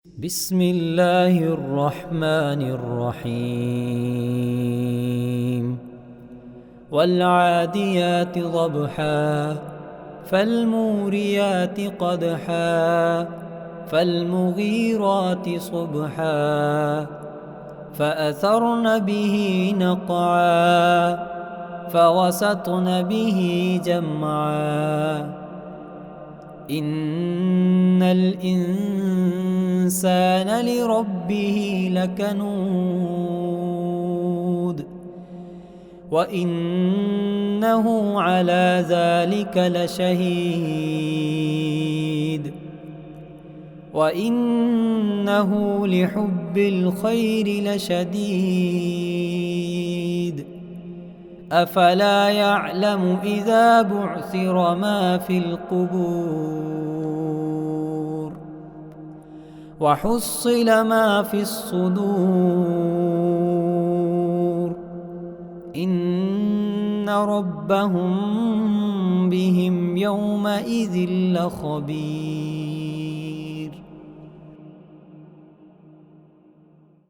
بسم الله الرحمن الرحيم والعاديات ضبحا فالموريات قدحا فالمغيرات صبحا فأثرن به نقعا فوسطن به جمعا إن الإنسان لربه لكنود وإنه على ذلك لشهيد وإنه لحب الخير لشديد أفلا يعلم إذا بعثر ما في القبور وحصل ما في الصدور إن ربهم بهم يومئذ لخبير.